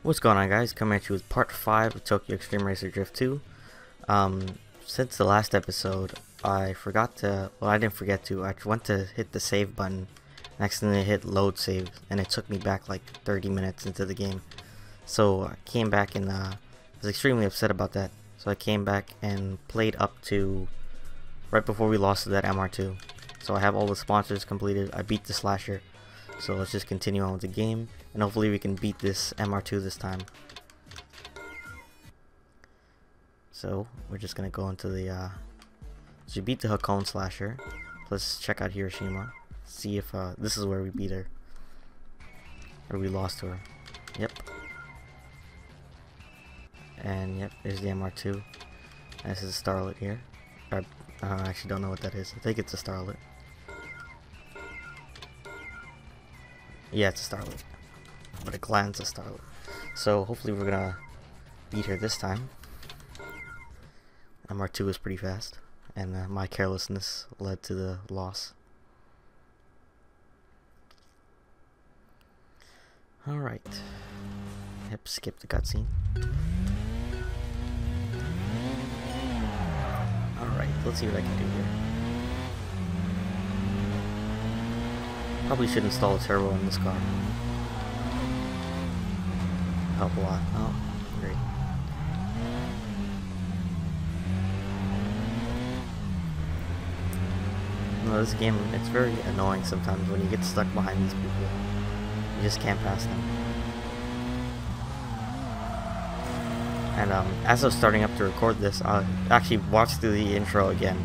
What's going on, guys? Coming at you with part 5 of Tokyo Extreme Racer Drift 2. Since the last episode, I forgot to, well, I didn't forget to, I went to hit the save button, and accidentally hit load save, and it took me back like 30 minutes into the game. So I came back and was extremely upset about that. So I came back and played up to right before we lost to that MR2. So I have all the sponsors completed, I beat the slasher. So let's just continue on with the game, and hopefully we can beat this MR2 this time. So we're just gonna go into the so we beat the Hakone slasher. Let's check out Hiroshima, see if this is where we beat her, or we lost to her. Yep. And yep, there's the MR2. This is a Starlet here. I actually don't know what that is. I think it's a Starlet. Yeah, it's a Starlet, but it glands a Starlet. So hopefully we're gonna beat her this time. MR2 is pretty fast, and my carelessness led to the loss. Alright. Yep, skip the cutscene. Alright, let's see what I can do here. Probably should install a turbo in this car. Help a lot. Oh, great. No, this game, it's very annoying sometimes when you get stuck behind these people. You just can't pass them. And as I was starting up to record this, I actually watched through the intro again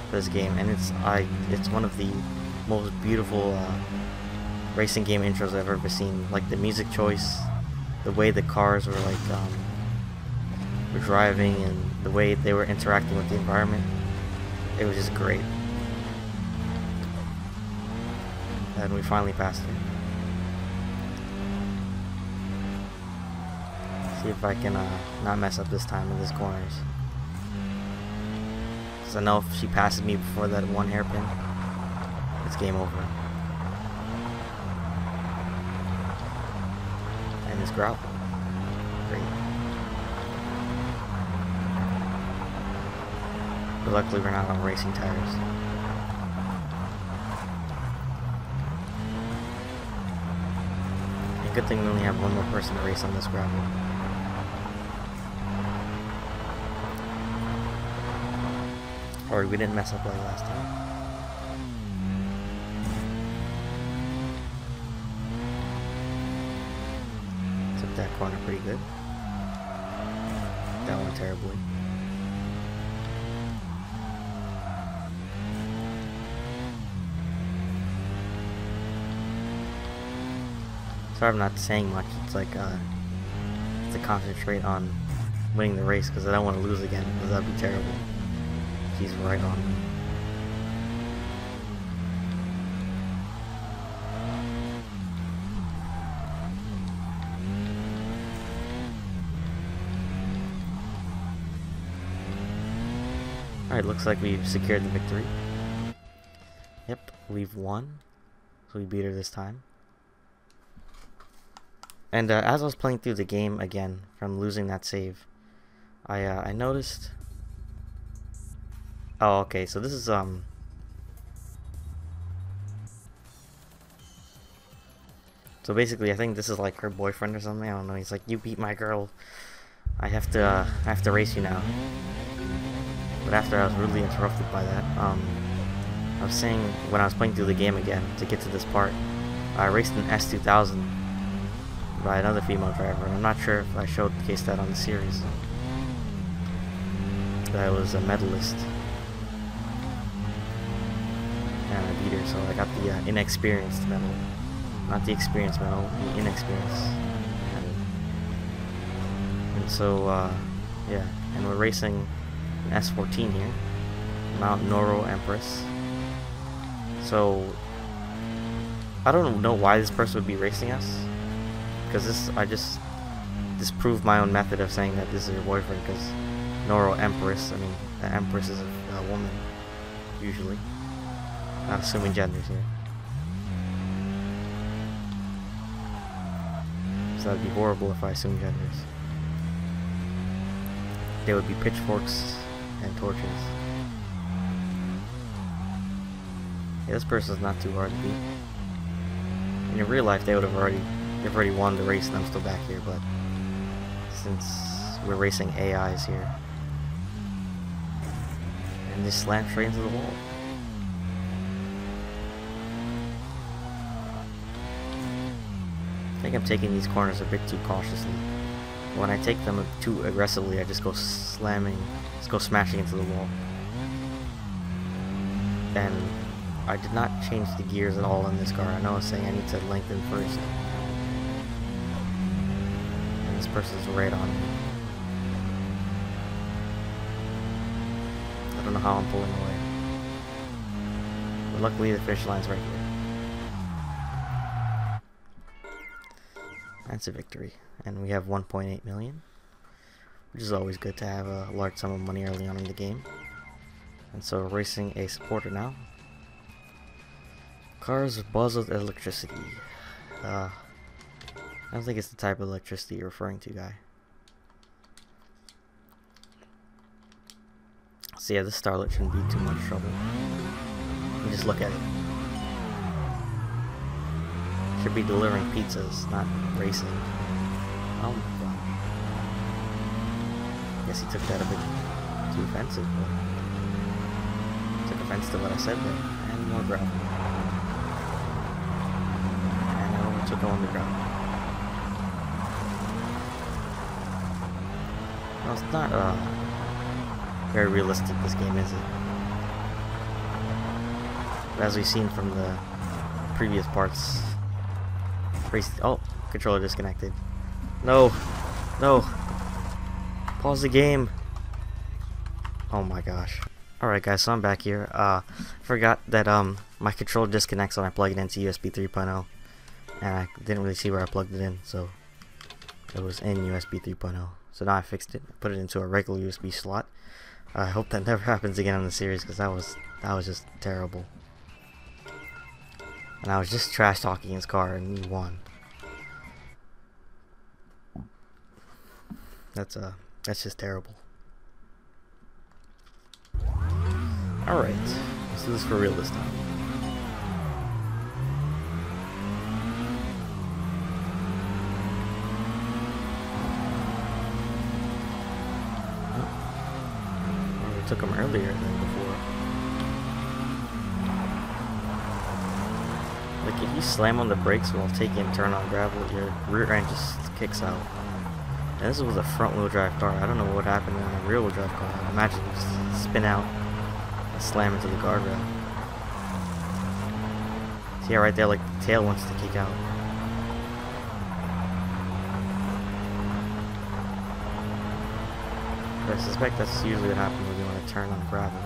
for this game, and it's one of the most beautiful racing game intros I've ever seen. Like the music choice, the way the cars were like were driving, and the way they were interacting with the environment. It was just great. And we finally passed her. See if I can not mess up this time in these corners. Because I know if she passes me before that one hairpin, it's game over. And this grout. Great. But luckily we're not on racing tires. And good thing we only have one more person to race on this gravel. Or we didn't mess up like last time. Took that corner pretty good. That one terribly. Sorry I'm not saying much. It's like to concentrate on winning the race because I don't want to lose again, because that'd be terrible. She's right on me. Alright, looks like we've secured the victory. Yep, we've won. So we beat her this time. And as I was playing through the game again from losing that save, I noticed... Oh, okay, so this is, So basically, I think this is like her boyfriend or something, I don't know, he's like, you beat my girl, I have to race you now. But after I was rudely interrupted by that, I was saying, when I was playing through the game again, to get to this part, I raced an S2000 by another female driver, and I'm not sure if I showcased that on the series. That was a medalist. And I beat her, so I got the inexperienced medal. Not the experienced medal, the inexperienced medal. And so, yeah, and we're racing an S14 here, Mount Noro Empress. So, I don't know why this person would be racing us, because I just disproved my own method of saying that this is your boyfriend, because Noro Empress, I mean, the Empress is a woman, usually. Not assuming genders here. So that'd be horrible if I assume genders. They would be pitchforks and torches. Yeah, this person's not too hard to beat. And in real life, they've already won the race, and I'm still back here. But since we're racing AIs here, and just slam straight into the wall. I think I'm taking these corners a bit too cautiously. When I take them too aggressively, I just go smashing into the wall. And I did not change the gears at all in this car. I know I was saying I need to lengthen first. And this person's right on me. I don't know how I'm pulling away. But luckily the finish line's right here. That's a victory. And we have 1.8 million. Which is always good to have a large sum of money early on in the game. And so we're racing a supporter now. Cars buzz with electricity. I don't think it's the type of electricity you're referring to, guy. So yeah, this starlet shouldn't be too much trouble. And just look at it. Should be delivering pizzas, not racing. Oh my god. Guess he took that a bit too offensive, but took offense to what I said there. And more gravel. And I overtook him on the ground. Well, it's not very realistic, this game, is it? But as we've seen from the previous parts, oh, controller disconnected. No, no. Pause the game. Oh my gosh. Alright guys, so I'm back here. Forgot that my controller disconnects when I plug it into USB 3.0. And I didn't really see where I plugged it in, so it was in USB 3.0. So now I fixed it. Put it into a regular USB slot. I hope that never happens again in the series, because that was just terrible. And I was just trash talking his car and he won. That's just terrible. Alright, let's do this for real this time. Well, we took him earlier than before. Like, if you slam on the brakes while taking a turn on gravel, your rear end just kicks out. And this was a front wheel drive car. I don't know what happened in a rear wheel drive car. I imagine it just spin out and slam into the guardrail. See, right there, like the tail wants to kick out. But I suspect that's usually what happens when you want to turn on gravel.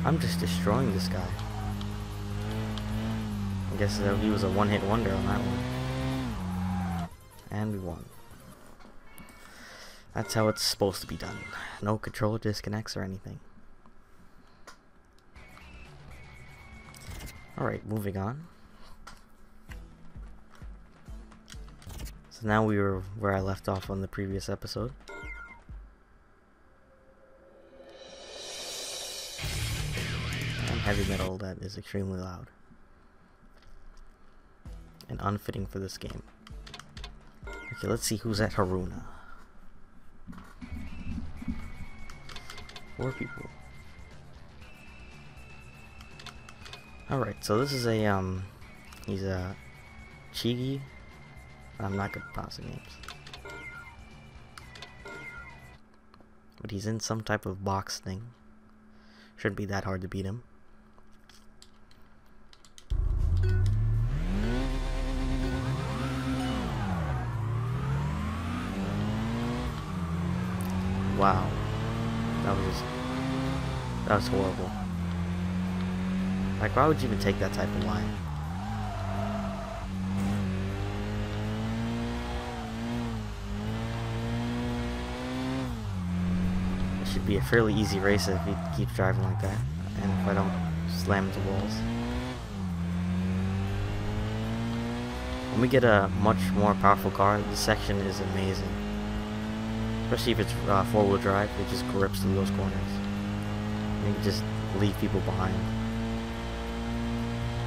I'm just destroying this guy. I guess he was a one-hit wonder on that one. And we won. That's how it's supposed to be done. No controller disconnects or anything. Alright, moving on. So now we were where I left off on the previous episode. And heavy metal that is extremely loud. And unfitting for this game. Okay, let's see who's at Haruna. 4 people. Alright, so this is a, he's a Chigi. I'm not good at pronouncing names. But he's in some type of box thing. Shouldn't be that hard to beat him. Wow, that was horrible. Like, why would you even take that type of line? It should be a fairly easy race if he keeps driving like that, and if I don't slam into walls. When we get a much more powerful car, this section is amazing. Especially if it's 4-wheel drive, it just grips through those corners. And you can just leave people behind.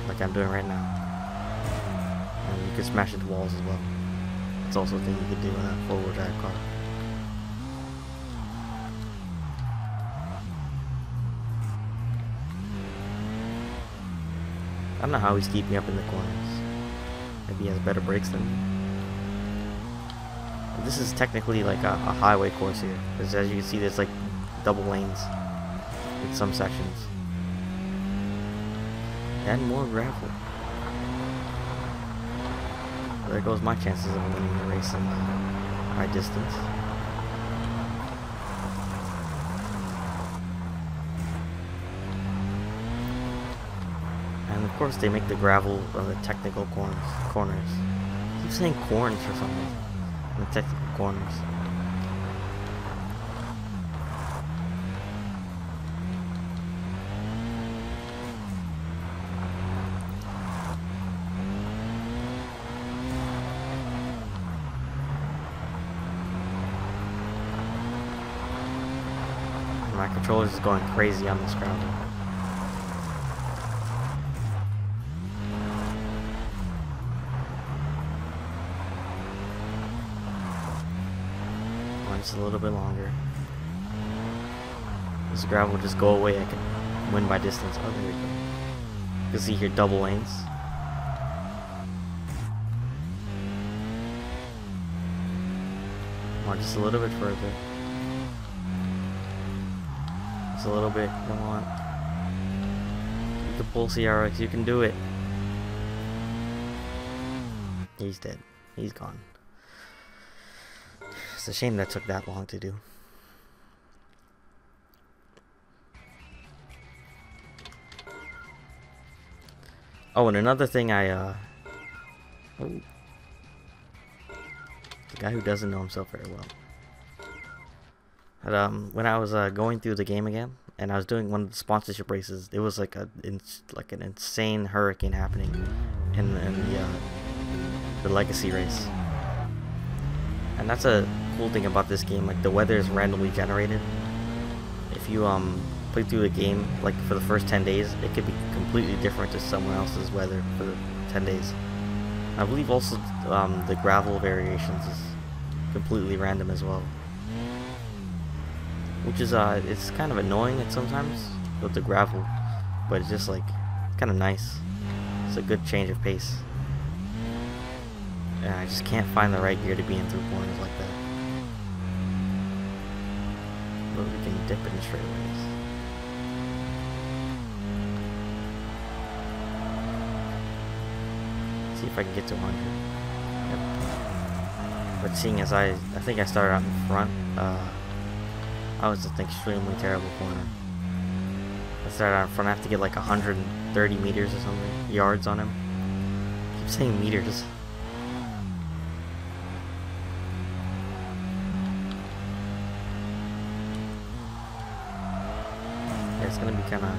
Like I'm doing right now. And you can smash into walls as well. It's also a thing you can do in a 4-wheel drive car. I don't know how he's keeping up in the corners. Maybe he has better brakes than me. This is technically like a highway course here, because as you can see, there's like double lanes in some sections. And more gravel. There goes my chances of winning the race in high distance. And of course they make the gravel on the technical corners. I keep saying corns for some reason. The technical corners. My controller's just going crazy on this gravel. Just a little bit longer. This gravel will just go away. I can win by distance. Oh, there we go. You can see here double lanes. Come on, just a little bit further. Just a little bit. Come on. You can pull CRX. You can do it. He's dead. He's gone. It's a shame that took that long to do. Oh, and another thing oh. The guy who doesn't know himself very well. But, when I was going through the game again, and I was doing one of the sponsorship races, it was like an insane hurricane happening in the legacy race. And that's a cool thing about this game, like the weather is randomly generated. If you play through the game, like for the first 10 days, it could be completely different to someone else's weather for the 10 days. I believe also the gravel variations is completely random as well. Which is, it's kind of annoying at sometimes with the gravel, but it's just like, kind of nice. It's a good change of pace. And I just can't find the right gear to be in through corners like that. But we can dip in straightaways. See if I can get to 100. Yep. But seeing as I think I started out in front, I was just an extremely terrible corner. I started out in front, I have to get like 130 meters or something, yards on him. I keep saying meters. It's gonna be kind of.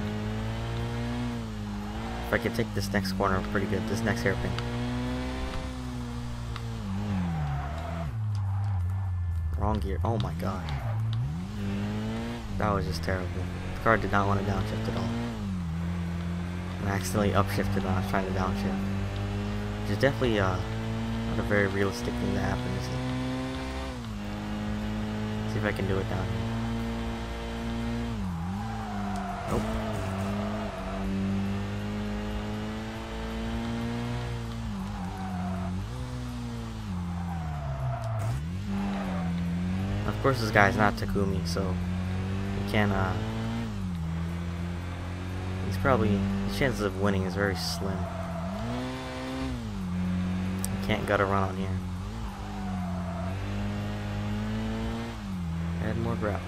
If I could take this next corner pretty good, this next hairpin. Wrong gear. Oh my god. That was just terrible. The car did not want to downshift at all. And I accidentally upshifted when I was trying to downshift. Which is definitely not a very realistic thing to happen, is it? See if I can do it down here. Nope. Of course this guy's not Takumi, so he can't, he's probably, his chances of winning is very slim. He can't gut a run on here. Add more gravel.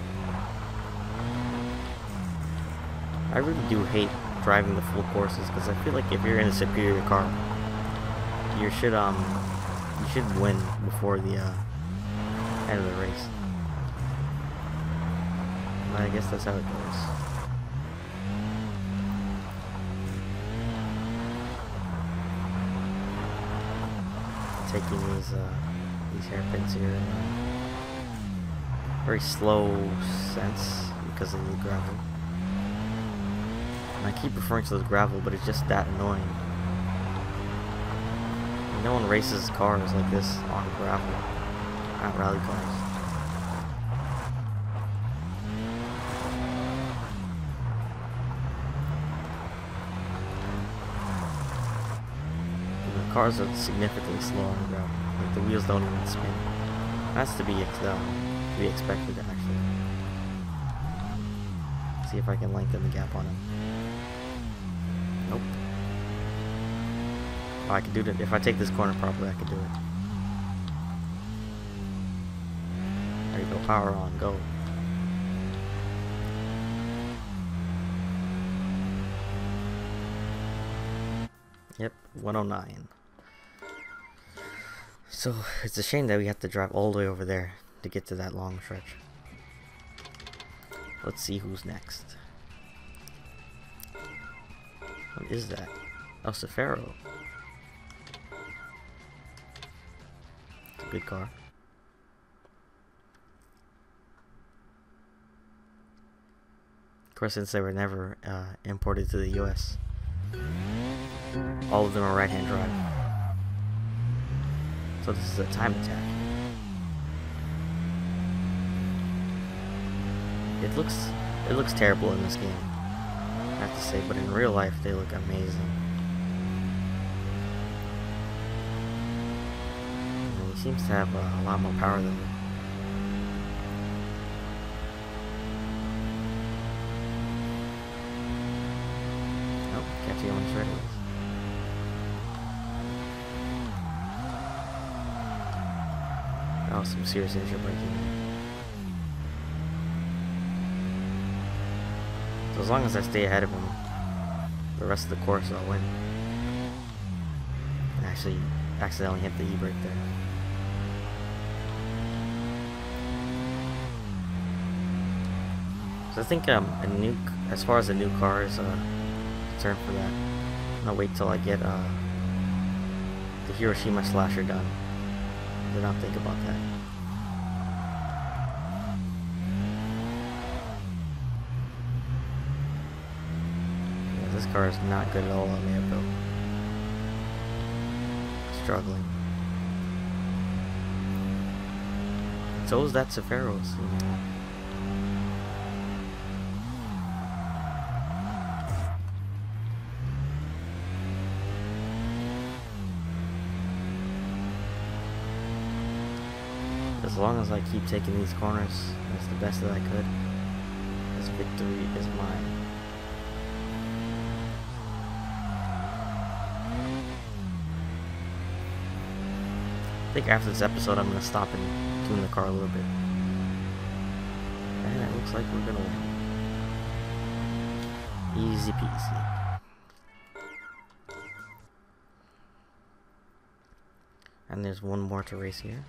I really do hate driving the full courses because I feel like if you're in a superior car, you should win before the end of the race. But I guess that's how it goes. taking these hairpins here in a very slow sense because of the gravel. And I keep referring to the gravel, but it's just that annoying. No one races cars like this on gravel, not rally cars. Cars are significantly slower on gravel. Like the wheels don't even spin. That's to be expected, actually. See if I can lengthen the gap on them. Nope. Oh, I can do that. If I take this corner properly, I can do it. There you go. Power on. Go. Yep. 109. So, it's a shame that we have to drive all the way over there to get to that long stretch. Let's see who's next. What is that? Oh, Safaro. It's a good car. Of course, since they were never imported to the US, all of them are right-hand drive. So this is a time attack. It looks terrible in this game, I have to say, but in real life they look amazing. And he seems to have a lot more power than me. Nope, catch you on straightaways. Oh, some serious injury braking. So as long as I stay ahead of him, the rest of the course I'll win. And actually accidentally hit the e-brake there. So I think as far as the new car is concerned for that, I'll wait till I get the Hiroshima Slasher done. Did not think about that. Yeah, this car is not good at all on the uphill. Struggling. So is that Safaro's. As long as I keep taking these corners, that's the best that I could. This victory is mine. I think after this episode I'm going to stop and tune the car a little bit. And it looks like we're going to win. Easy peasy. And there's one more to race here.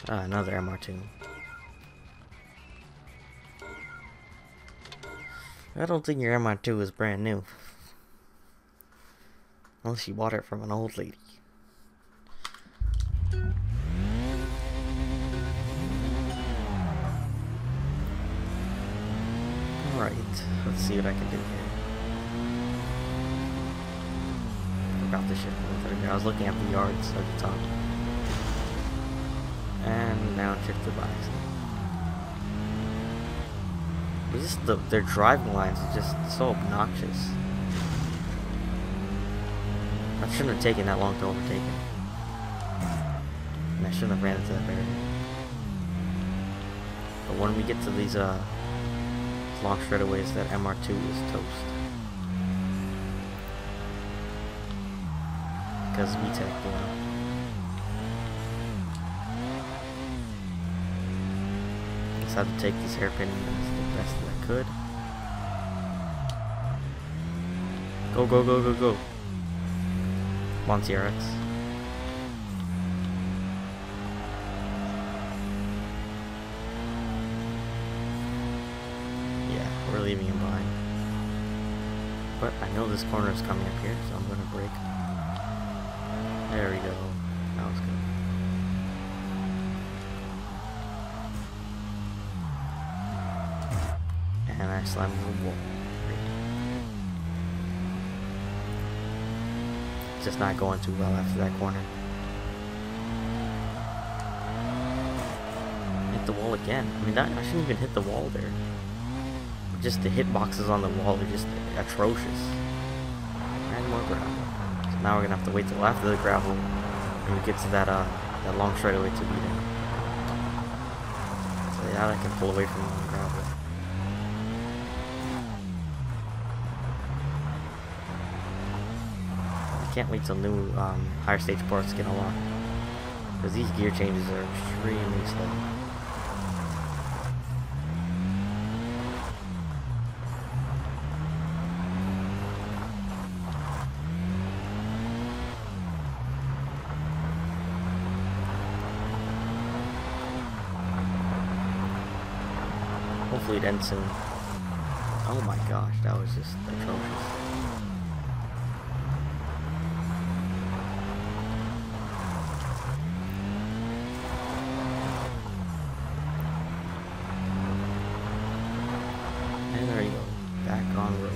Another MR2. I don't think your MR2 is brand new. Unless you bought it from an old lady. Alright, let's see what I can do here. Forgot to shift I was looking at the yards at the top. And now shifted by accident. Their driving lines are just so obnoxious. I shouldn't have taken that long to overtake it. And I shouldn't have ran into that barrier. But when we get to these long straightaways, that MR2 is toast. Because VTEC, you know. I had to take this hairpin as the best that I could. Go, go, go, go, go. Come on, TRX. Yeah, we're leaving him behind. But I know this corner is coming up here, so I'm gonna brake. There we go. That was good. And I slammed the wall. Just not going too well after that corner. Hit the wall again. I mean, I shouldn't even hit the wall there. Just the hitboxes on the wall are just atrocious. And more gravel. So now we're gonna have to wait till after the gravel when we get to that long straightaway to beat him. So yeah, I can pull away from the gravel. I can't wait till new higher stage parts get unlocked, because these gear changes are extremely slow. Hopefully it ends soon. Oh my gosh, that was just atrocious. And there you go, back on road.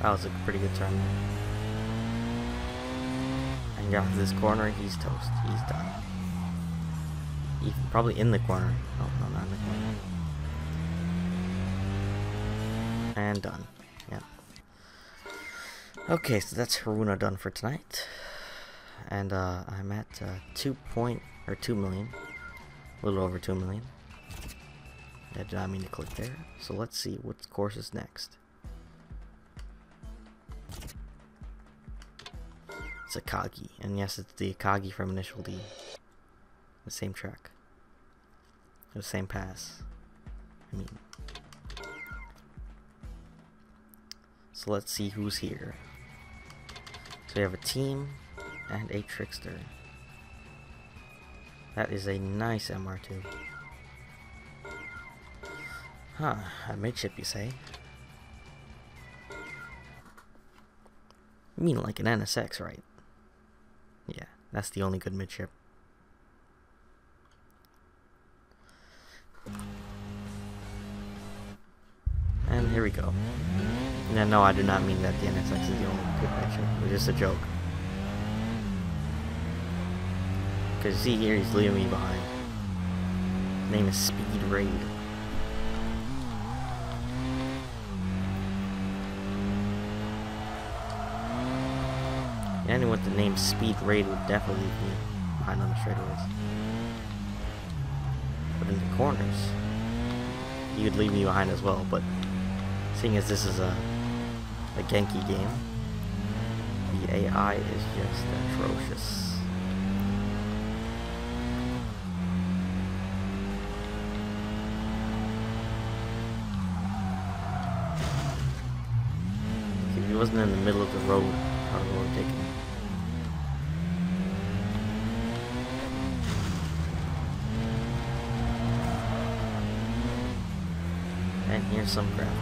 That was a pretty good turn there. And got to this corner, he's toast. He's done. Probably in the corner. Oh, no, not in the corner. And done. Yeah. Okay, so that's Haruna done for tonight. And I'm at 2 million. A little over 2 million. I did not mean to click there. So let's see what course is next. It's Akagi. And yes, it's the Akagi from Initial D. The same track. The same pass. I mean. So let's see who's here. So we have a team and a trickster. That is a nice MR2. Huh, a midship you say? You mean like an NSX, right? Yeah, that's the only good midship. And here we go. No, I do not mean that the NSX is the only good midship. It was just a joke. Because see here, he's leaving me behind. His name is Speed Raid. Anyone with the name Speed Raid would definitely leave me behind on the straightaways. But in the corners, he would leave me behind as well. But seeing as this is a Genki game, the AI is just atrocious. If he wasn't in the middle of the road, I would have overtaken him. And here's some gravel.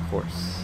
Of course.